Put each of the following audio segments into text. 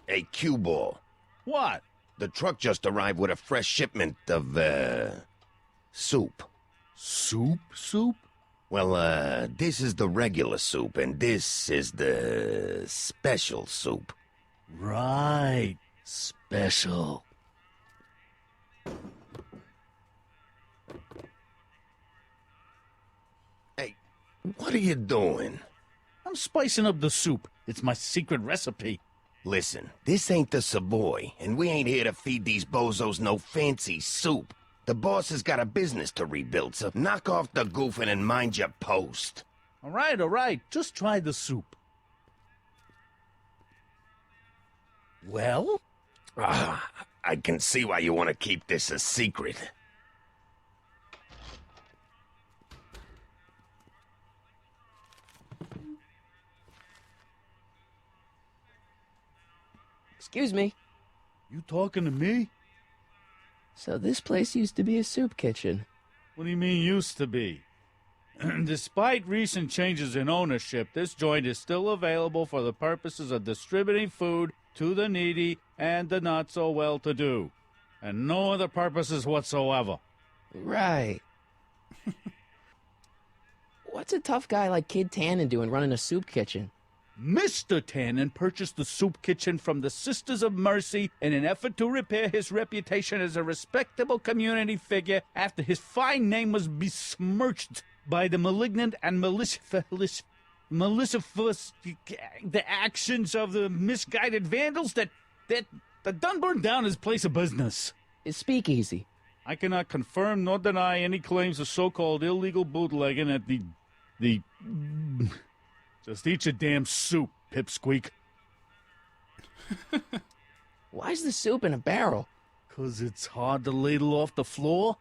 Hey, cue ball. What? The truck just arrived with a fresh shipment of, soup. Soup? Well, this is the regular soup, and this is the special soup. Right. Special. Hey, what are you doing? I'm spicing up the soup. It's my secret recipe. Listen, this ain't the Savoy, and we ain't here to feed these bozos no fancy soup. The boss has got a business to rebuild, so knock off the goofing and mind your post. All right. Just try the soup. Well? I can see why you want to keep this a secret. Excuse me. You talking to me? So this place used to be a soup kitchen. What do you mean used to be? Despite recent changes in ownership, this joint is still available for the purposes of distributing food to the needy and the not-so-well-to-do. And no other purposes whatsoever. Right. What's a tough guy like Kid Tannen doing running a soup kitchen? Mr. Tannen purchased the soup kitchen from the Sisters of Mercy in an effort to repair his reputation as a respectable community figure after his fine name was besmirched by the malignant and malicious the actions of the misguided vandals that done burned down his place of business. It's speakeasy. I cannot confirm nor deny any claims of so-called illegal bootlegging at the Just eat your damn soup, pipsqueak. Why's the soup in a barrel? 'Cause it's hard to ladle off the floor.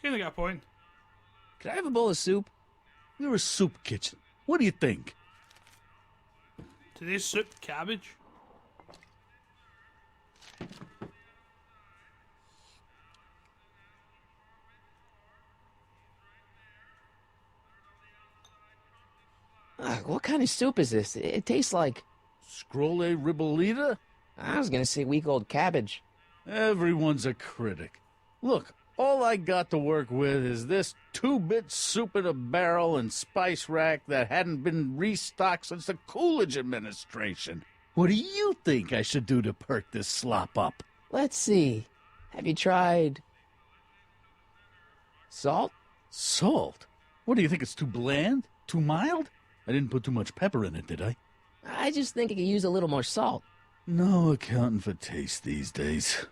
Kinda got a point. Could I have a bowl of soup? You're a soup kitchen. What do you think? Today's soup, cabbage. What kind of soup is this? It tastes like... Scrolle ribolita? I was gonna say week-old cabbage. Everyone's a critic. Look, all I got to work with is this 2-bit soup in a barrel and spice rack that hadn't been restocked since the Coolidge administration. What do you think I should do to perk this slop up? Let's see. Have you tried... salt? Salt? What do you think, it's too bland? Too mild? I didn't put too much pepper in it, did I? I just think it could use a little more salt. No accounting for taste these days.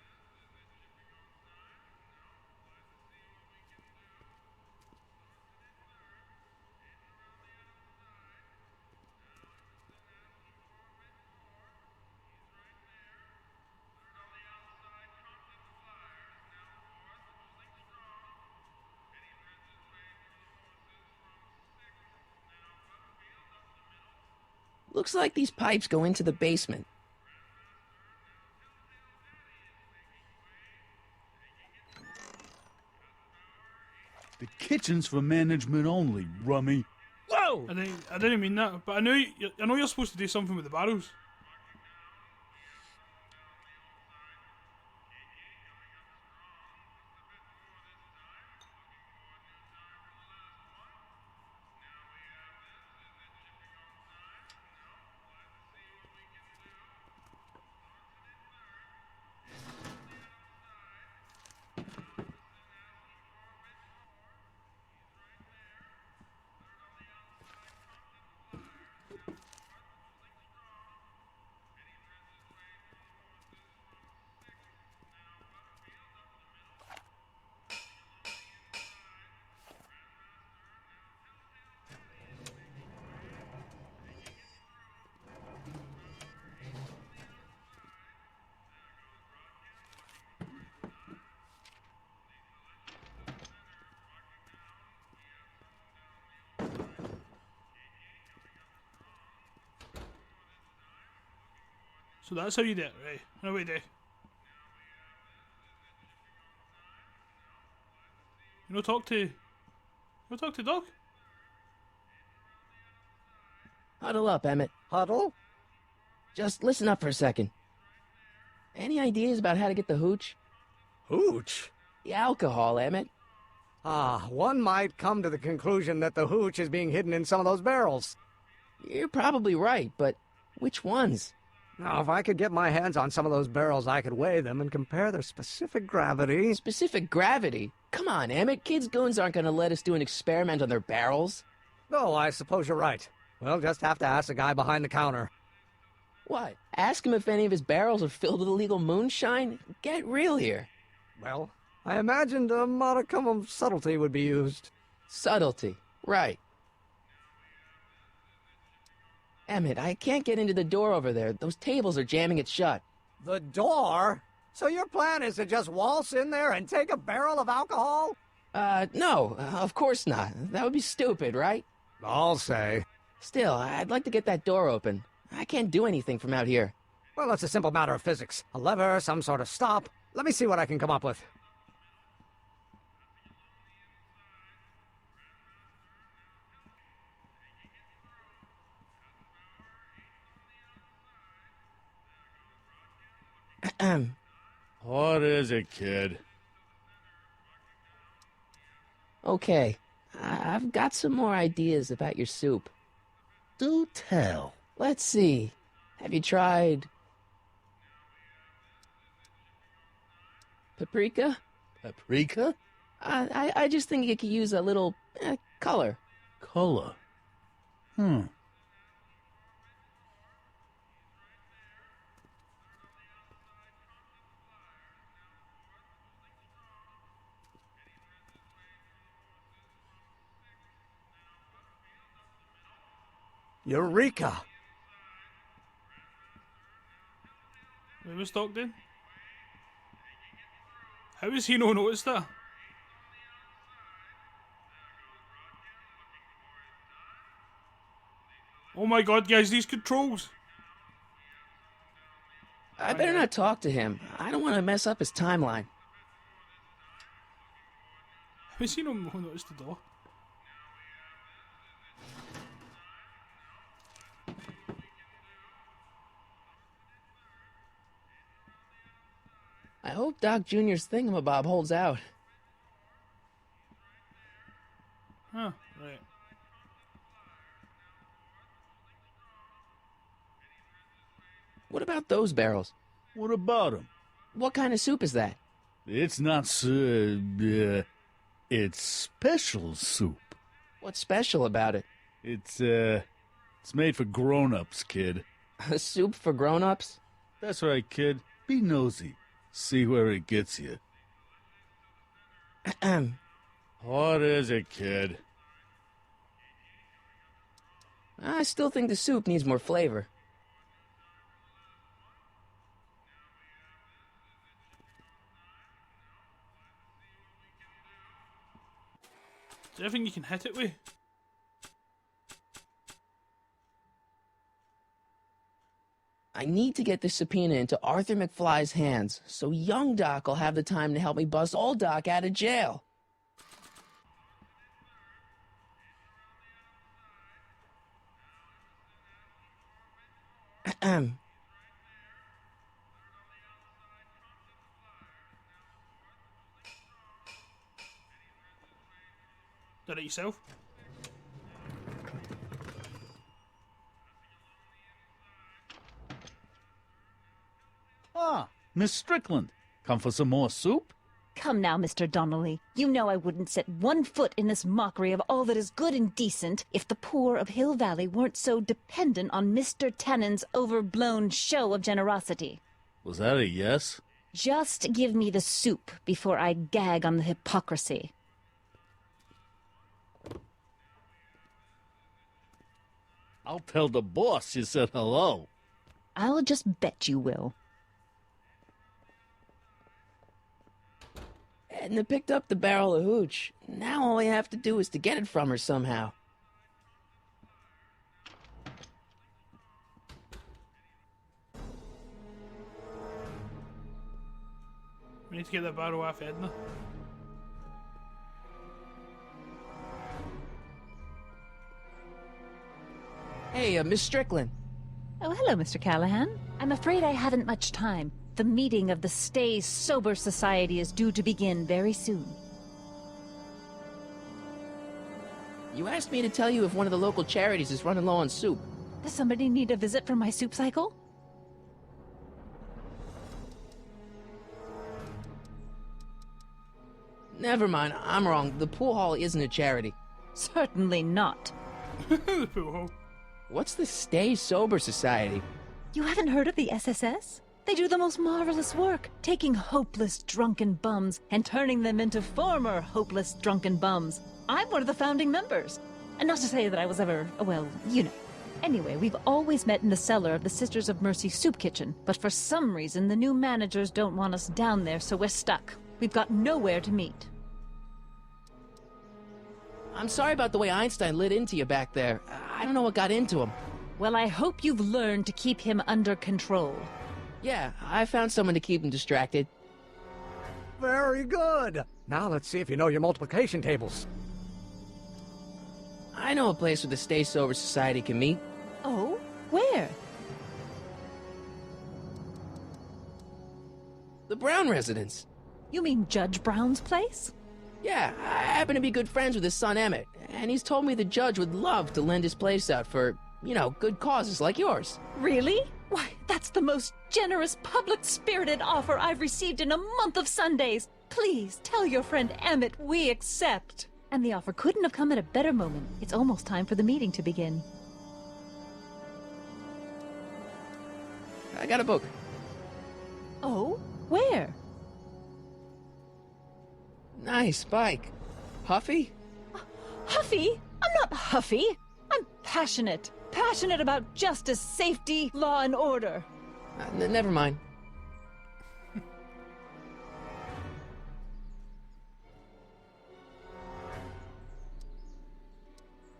Looks like these pipes go into the basement. The kitchen's for management only, rummy. Whoa! I didn't mean that, but I know you're supposed to do something with the barrels. So that's how you do it, right? No way, do. Talk to Doc? Huddle up, Emmett. Huddle? Just listen up for a second. Any ideas about how to get the hooch? Hooch? The alcohol, Emmett. One might come to the conclusion that the hooch is being hidden in some of those barrels. You're probably right, but which ones? Now, if I could get my hands on some of those barrels, I could weigh them and compare their specific gravity. Specific gravity? Come on, Emmett. Kids' goons aren't going to let us do an experiment on their barrels. Oh, I suppose you're right. We'll just have to ask the guy behind the counter. What? Ask him if any of his barrels are filled with illegal moonshine? Get real here. Well, I imagined a modicum of subtlety would be used. Subtlety. Right. Emmett, I can't get into the door over there. Those tables are jamming it shut. The door? So your plan is to just waltz in there and take a barrel of alcohol? No, of course not. That would be stupid, right? I'll say. Still, I'd like to get that door open. I can't do anything from out here. Well, it's a simple matter of physics. A lever, some sort of stop. Let me see what I can come up with. What is it, kid? Okay, I've got some more ideas about your soup. Do tell. Let's see. Have you tried paprika? Paprika? I just think it could use a little color. Color. Eureka! Where was Doc then? How has he not noticed that? Oh my god, guys, these controls! I better not talk to him. I don't want to mess up his timeline. How has he not noticed the door? I hope Doc Jr.'s thingamabob holds out. Huh, right. What about those barrels? What about him? What kind of soup is that? It's not it's special soup. What's special about it? It's made for grown-ups, kid. A soup for grown-ups? That's right, kid. Be nosy. See where it gets you. What is it, kid? I still think the soup needs more flavor. Is there anything you can hit it with? I need to get this subpoena into Arthur McFly's hands, so young Doc will have the time to help me bust old Doc out of jail. Did it yourself? Ah, Miss Strickland. Come for some more soup? Come now, Mr. Donnelly. You know I wouldn't set one foot in this mockery of all that is good and decent if the poor of Hill Valley weren't so dependent on Mr. Tennant's overblown show of generosity. Was that a yes? Just give me the soup before I gag on the hypocrisy. I'll tell the boss you said hello. I'll just bet you will. Edna picked up the barrel of hooch. Now all I have to do is to get it from her somehow. We need to get that barrel off Edna. Hey, Miss Strickland. Oh, hello, Mr. Callahan. I'm afraid I haven't much time. The meeting of the Stay Sober Society is due to begin very soon. You asked me to tell you if one of the local charities is running low on soup. Does somebody need a visit from my soup cycle? Never mind, I'm wrong. The pool hall isn't a charity. Certainly not. The pool hall. What's the Stay Sober Society? You haven't heard of the SSS? They do the most marvelous work, taking hopeless drunken bums and turning them into former hopeless drunken bums. I'm one of the founding members. And not to say that I was ever, well, you know. Anyway, we've always met in the cellar of the Sisters of Mercy soup kitchen, but for some reason the new managers don't want us down there, so we're stuck. We've got nowhere to meet. I'm sorry about the way Einstein lit into you back there. I don't know what got into him. Well, I hope you've learned to keep him under control. Yeah, I found someone to keep him distracted. Very good. Now let's see if you know your multiplication tables. I know a place where the Stay Sober Society can meet. Oh? Where? The Brown residence. You mean Judge Brown's place? Yeah, I happen to be good friends with his son Emmett, and he's told me the judge would love to lend his place out for, you know, good causes like yours. Really? Why, that's the most generous, public-spirited offer I've received in a month of Sundays. Please, tell your friend Emmett we accept. And the offer couldn't have come at a better moment. It's almost time for the meeting to begin. I got a book. Oh? Where? Nice bike. Huffy? Huffy? I'm not huffy. I'm passionate. Passionate about justice, safety, law, and order. Never mind.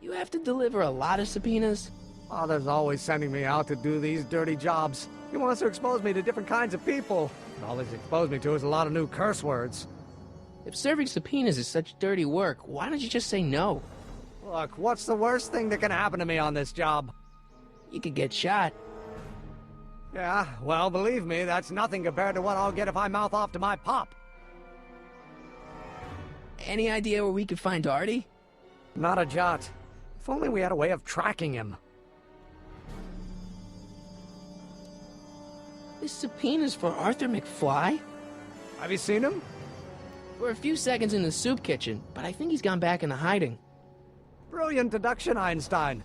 You have to deliver a lot of subpoenas? Father's always sending me out to do these dirty jobs. He wants to expose me to different kinds of people. All he's exposed me to is a lot of new curse words. If serving subpoenas is such dirty work, why don't you just say no? Look, what's the worst thing that can happen to me on this job? You could get shot. Yeah, well, believe me, that's nothing compared to what I'll get if I mouth off to my pop. Any idea where we could find Artie? Not a jot. If only we had a way of tracking him. This subpoena's for Arthur McFly? Have you seen him? For a few seconds in the soup kitchen, but I think he's gone back into hiding. Brilliant deduction, Einstein.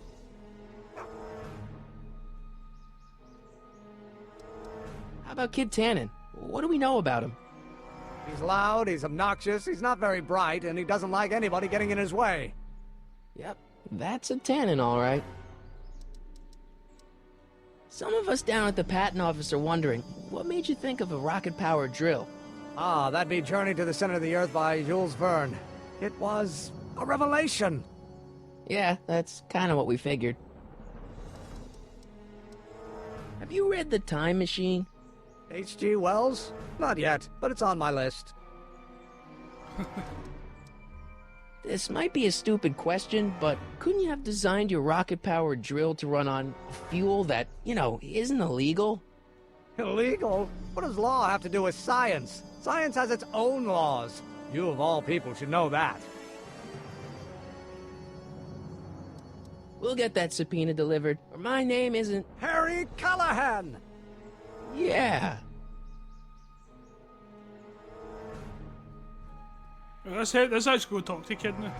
How about Kid Tannen? What do we know about him? He's loud, he's obnoxious, he's not very bright, and he doesn't like anybody getting in his way. Yep, that's a Tannen, all right. Some of us down at the patent office are wondering, what made you think of a rocket-powered drill? Ah, that'd be Journey to the Center of the Earth by Jules Verne. It was a revelation. Yeah, that's kind of what we figured. Have you read The Time Machine? H.G. Wells? Not yet, but it's on my list. This might be a stupid question, but couldn't you have designed your rocket-powered drill to run on fuel that, you know, isn't illegal? Illegal? What does law have to do with science? Science has its own laws. You of all people should know that. We'll get that subpoena delivered, or my name isn't... Harry Callahan! Yeah. Let's actually go talk to the kid now.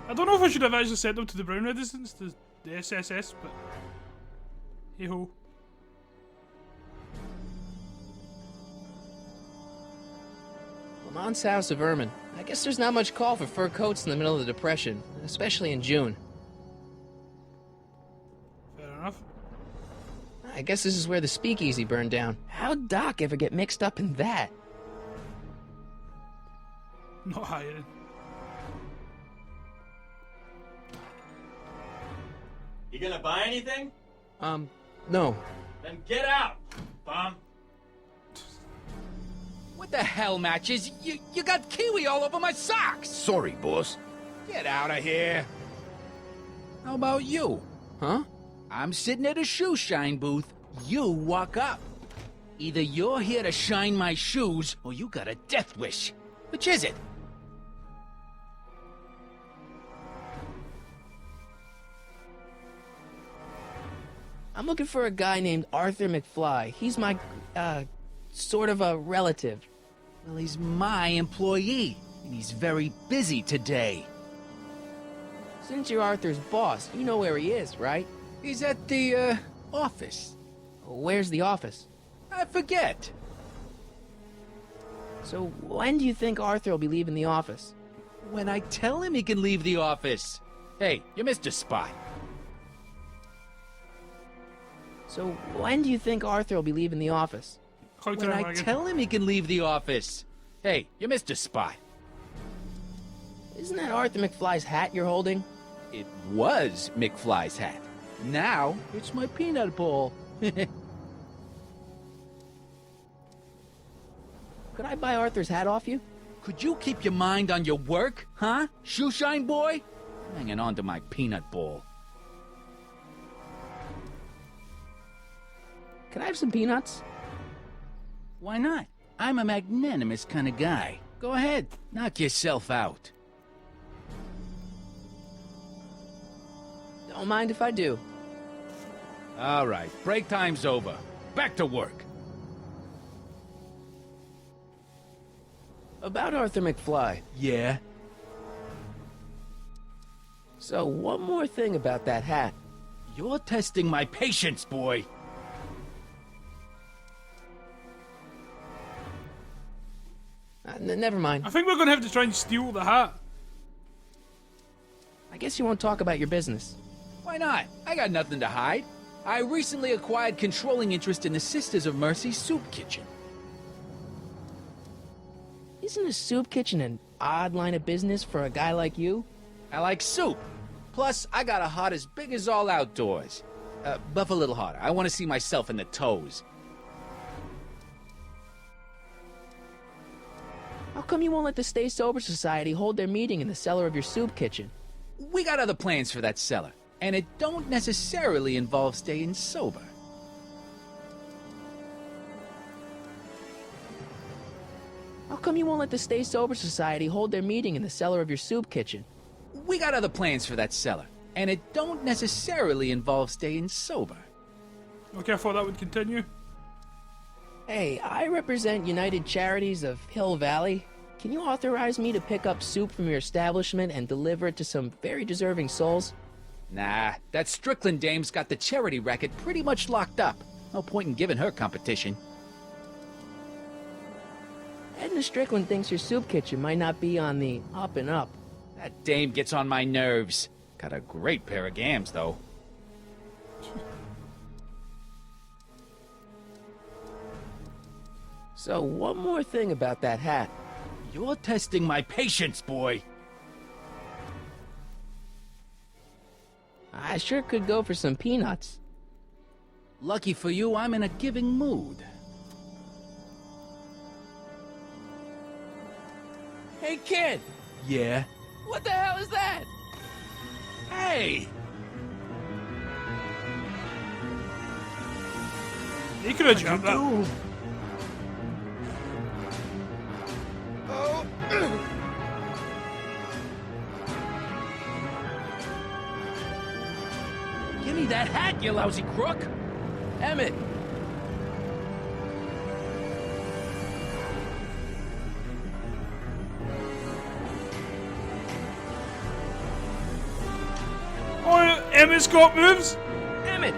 I don't know if I should have actually sent them to the Brown residence, the SSS, but hey ho. Lamont's House of Ermine. I guess there's not much call for fur coats in the middle of the Depression, especially in June. Fair enough. I guess this is where the speakeasy burned down. How'd Doc ever get mixed up in that? Not hiring. You gonna buy anything? No. Then get out, bum. What the hell, Matches? You got kiwi all over my socks! Sorry, boss. Get out of here! How about you? Huh? I'm sitting at a shoe shine booth. You walk up. Either you're here to shine my shoes, or you got a death wish. Which is it? I'm looking for a guy named Arthur McFly. He's my, sort of a relative. Well, he's my employee, and he's very busy today. Since you're Arthur's boss, you know where he is, right? He's at the, office. Where's the office? I forget. So when do you think Arthur will be leaving the office? When I tell him he can leave the office. Hey, you're Mr. Spy. So when do you think Arthur will be leaving the office? When I tell him he can leave the office. Hey, you're Mr. Spy. Isn't that Arthur McFly's hat you're holding? It was McFly's hat. Now, it's my peanut bowl. Could I buy Arthur's hat off you? Could you keep your mind on your work, huh? Shoeshine boy? I'm hanging on to my peanut bowl. Can I have some peanuts? Why not? I'm a magnanimous kind of guy. Go ahead, knock yourself out. Don't mind if I do. All right, break time's over. Back to work. About Arthur McFly. Yeah? So one more thing about that hat. You're testing my patience, boy. Never mind. I think we're gonna have to try and steal the hat. I guess you won't talk about your business. Why not? I got nothing to hide. I recently acquired controlling interest in the Sisters of Mercy soup kitchen. Isn't a soup kitchen an odd line of business for a guy like you? I like soup. Plus, I got a heart as big as all outdoors. Buff a little harder. I want to see myself in the toes. How come you won't let the Stay Sober Society hold their meeting in the cellar of your soup kitchen? We got other plans for that cellar, and it don't necessarily involve staying sober. How come you won't let the Stay Sober Society hold their meeting in the cellar of your soup kitchen? We got other plans for that cellar, and it don't necessarily involve staying sober. Okay, I thought that would continue. Hey, I represent United Charities of Hill Valley. Can you authorize me to pick up soup from your establishment and deliver it to some very deserving souls? Nah, that Strickland dame's got the charity racket pretty much locked up. No point in giving her competition. Edna Strickland thinks your soup kitchen might not be on the up and up. That dame gets on my nerves. Got a great pair of gams, though. So one more thing about that hat. You're testing my patience, boy. I sure could go for some peanuts. Lucky for you, I'm in a giving mood. Hey, kid! Yeah? What the hell is that? Hey! He could have jumped that. Give me that hat, you lousy crook! Emmett! Oh, Emmett's got moves. Emmett!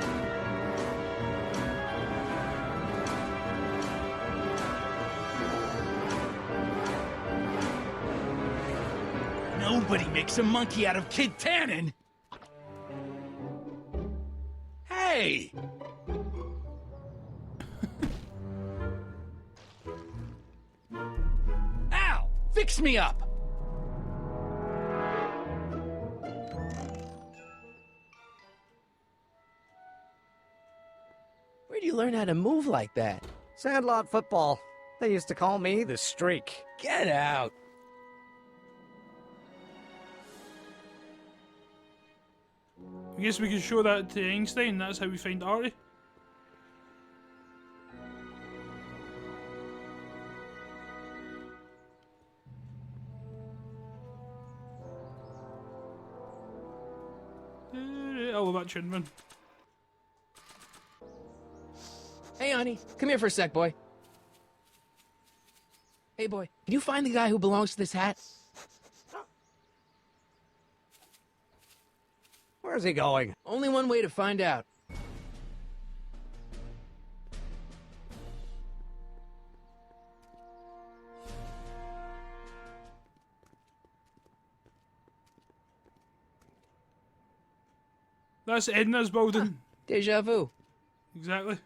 Nobody makes a monkey out of Kid Tannen! Hey! Ow! Fix me up! Where do you learn how to move like that? Sandlot football. They used to call me the Streak. Get out! I guess we can show that to Einstein. That's how we find Artie. I love that tune, man. Hey, honey, come here for a sec, boy. Hey, boy, can you find the guy who belongs to this hat? Where's he going? Only one way to find out. That's Edna's building. Deja vu. Exactly.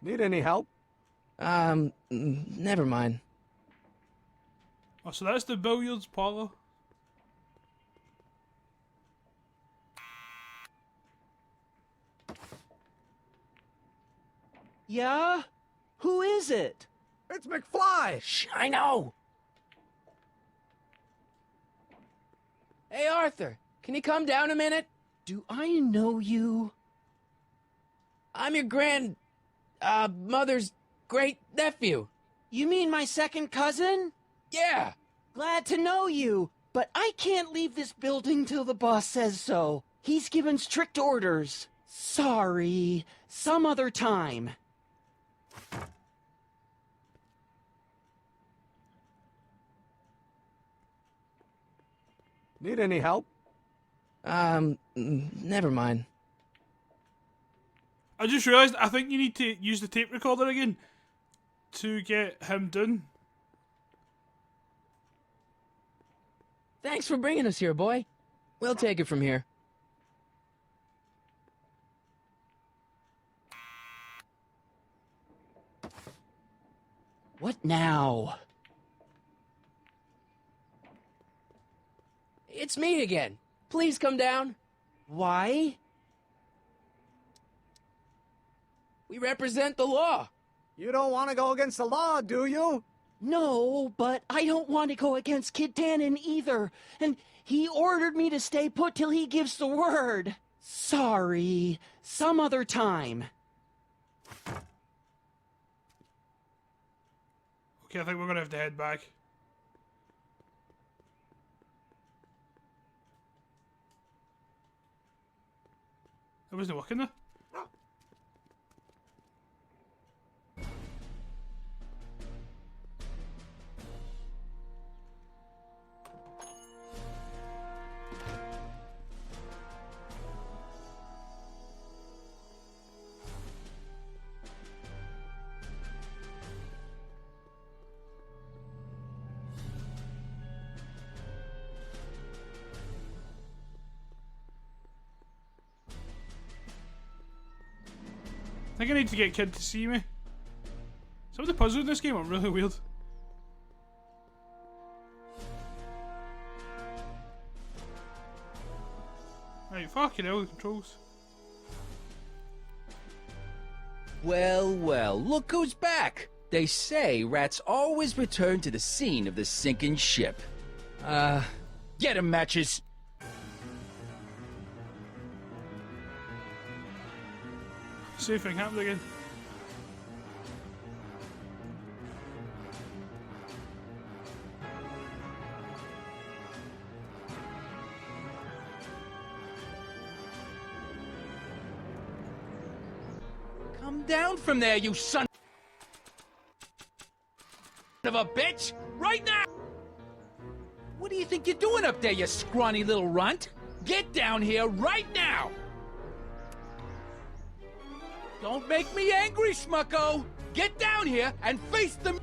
Need any help? Never mind. Oh, so that's the billiards parlor. Yeah? Who is it? It's McFly! Shh, I know! Hey, Arthur, can you come down a minute? Do I know you? I'm your mother's great-nephew. You mean my second cousin? Yeah! Glad to know you, but I can't leave this building till the boss says so. He's given strict orders. Sorry. Some other time. Need any help? Never mind. I just realised I think you need to use the tape recorder again to get him done. Thanks for bringing us here, boy. We'll take it from here. What now? It's me again. Please come down. Why? We represent the law. You don't want to go against the law, do you? No, but I don't want to go against Kid Tannen either. And he ordered me to stay put till he gives the word. Sorry. Some other time. Okay, I think we're gonna have to head back. That wasn't working there. I think I need to get Kid to see me. Some of the puzzles in this game are really weird. Right, fucking hell, the controls. Well, well, look who's back! They say rats always return to the scene of the sinking ship. Get 'em, Matches! Same thing happened again. Come down from there, you son of a bitch! Right now! What do you think you're doing up there, you scrawny little runt? Get down here right now! Don't make me angry, Smucko! Get down here and face them!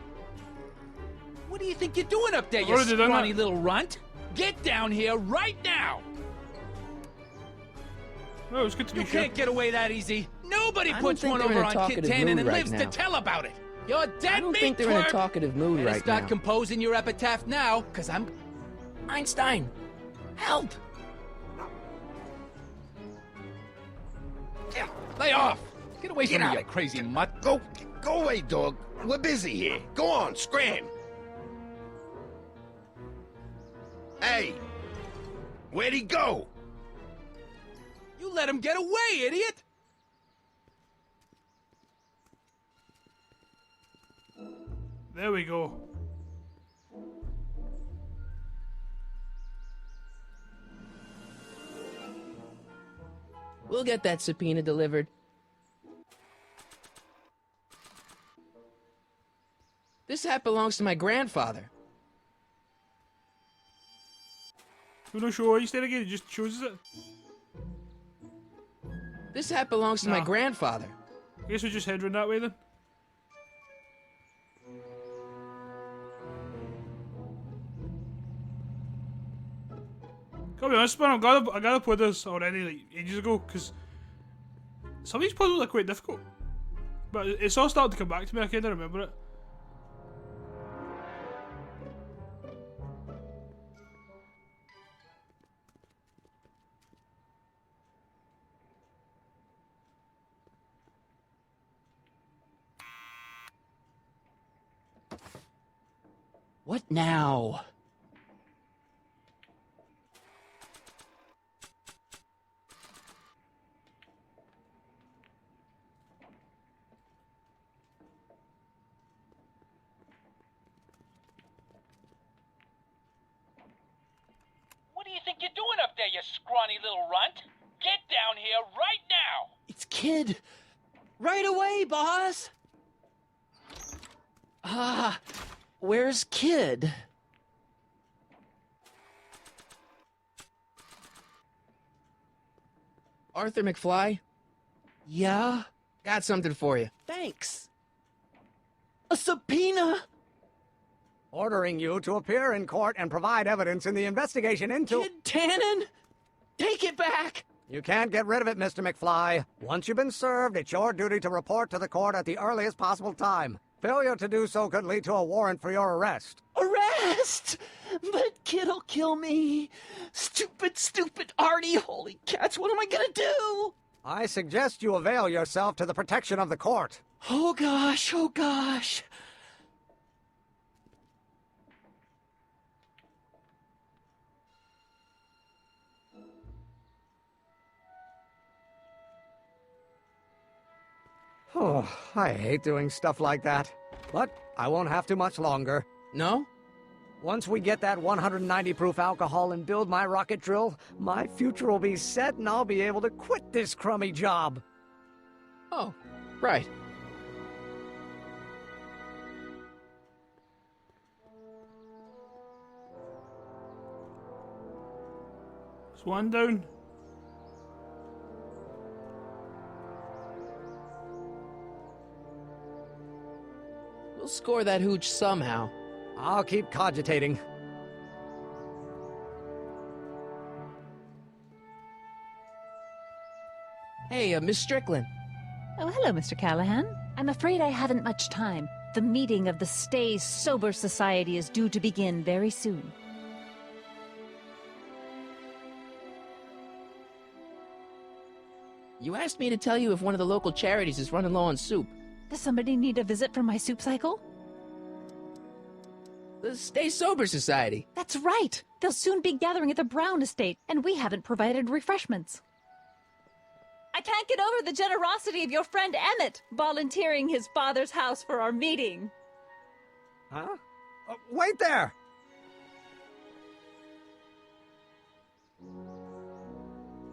What do you think you're doing up there, you Already done scrawny that. little runt? Get down here right now! Oh, it's good to be You here. can't get away that easy. Nobody I don't puts think one they're in over a on Kit talkative Tannen mood and right lives to now. tell about it. You're dead I don't meat, think they're in a twerp. talkative mood Better right start now. composing your epitaph now, cause I'm... Einstein, help! Lay off! Get away Get from me, out. you crazy mutt. Go away, dog. We're busy here. Go on, scram. Hey! Where'd he go? You let him get away, idiot! There we go. We'll get that subpoena delivered. This hat belongs to my grandfather. You don't show what you said again, he just chooses it. This hat belongs to my No. grandfather. I guess we just head round that way then. Gotta be honest, man, I gotta play this already like ages ago, because some of these puzzles are quite difficult. But it's all starting to come back to me, I kinda remember it. What now? What do you think you're doing up there, you scrawny little runt? Get down here right now! It's Kid. Right away, boss. Where's Kid? Arthur McFly, Yeah? got something for you. Thanks. A subpoena? Ordering you to appear in court and provide evidence in the investigation into... Kid Tannen? Take it back! You can't get rid of it, Mr. McFly. Once you've been served, it's your duty to report to the court at the earliest possible time. Failure to do so could lead to a warrant for your arrest. Arrest! But Kid'll kill me. Stupid Artie. Holy cats, what am I gonna do? I suggest you avail yourself to the protection of the court. Oh gosh, oh gosh. Oh, I hate doing stuff like that. But I won't have to much longer. No? Once we get that 190 proof alcohol and build my rocket drill, my future will be set and I'll be able to quit this crummy job. Oh, right. There's one down. We'll score that hooch somehow. I'll keep cogitating. Hey, Miss Strickland. Oh, hello, Mr. Callahan. I'm afraid I haven't much time. The meeting of the Stay Sober Society is due to begin very soon. You asked me to tell you if one of the local charities is running low on soup. Does somebody need a visit from my soup cycle? The Stay Sober Society. That's right! They'll soon be gathering at the Brown estate, and we haven't provided refreshments. I can't get over the generosity of your friend Emmett, volunteering his father's house for our meeting. Huh? Wait there!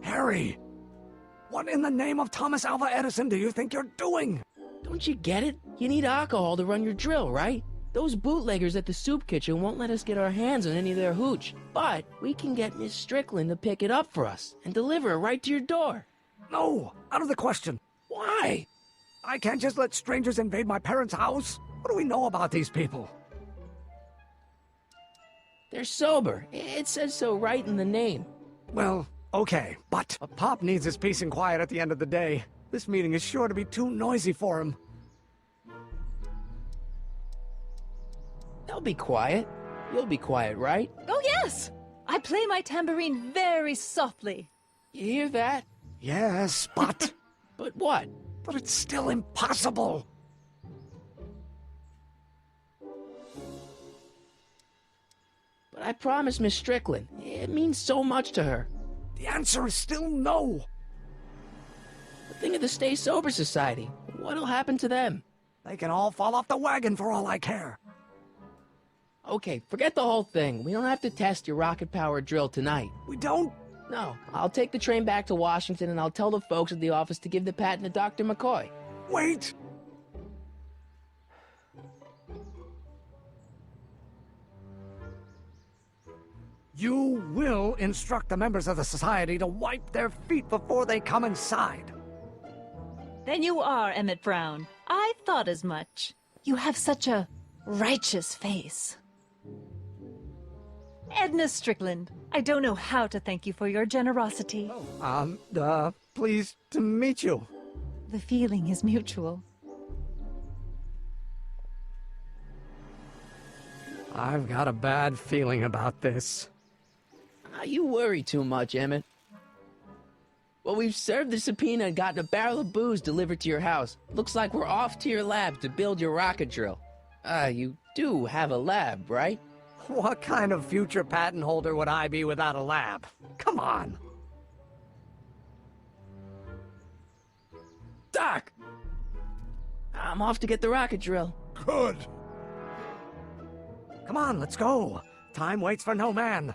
Harry! What in the name of Thomas Alva Edison do you think you're doing? Don't you get it? You need alcohol to run your drill, right? Those bootleggers at the soup kitchen won't let us get our hands on any of their hooch. But we can get Miss Strickland to pick it up for us and deliver it right to your door. No, out of the question. Why? I can't just let strangers invade my parents' house. What do we know about these people? They're sober. It says so right in the name. Well, okay, but Pop needs his peace and quiet at the end of the day. This meeting is sure to be too noisy for him. They'll be quiet. You'll be quiet, right? Oh, yes! I play my tambourine very softly. You hear that? Yes, but... But what? But it's still impossible. But I promised Miss Strickland. It means so much to her. The answer is still no. But think of the Stay Sober Society. What'll happen to them? They can all fall off the wagon for all I care. Okay, forget the whole thing. We don't have to test your rocket-powered drill tonight. We don't? No, I'll take the train back to Washington and I'll tell the folks at the office to give the patent to Dr. McCoy. Wait! You will instruct the members of the society to wipe their feet before they come inside. Then you are Emmett Brown. I thought as much. You have such a righteous face. Edna Strickland, I don't know how to thank you for your generosity. Pleased to meet you. The feeling is mutual. I've got a bad feeling about this. You worry too much, Emmett. Well, we've served the subpoena and gotten a barrel of booze delivered to your house. Looks like we're off to your lab to build your rocket drill. You do have a lab, right? What kind of future patent holder would I be without a lab? Come on. Doc! I'm off to get the rocket drill. Good. Come on, let's go. Time waits for no man.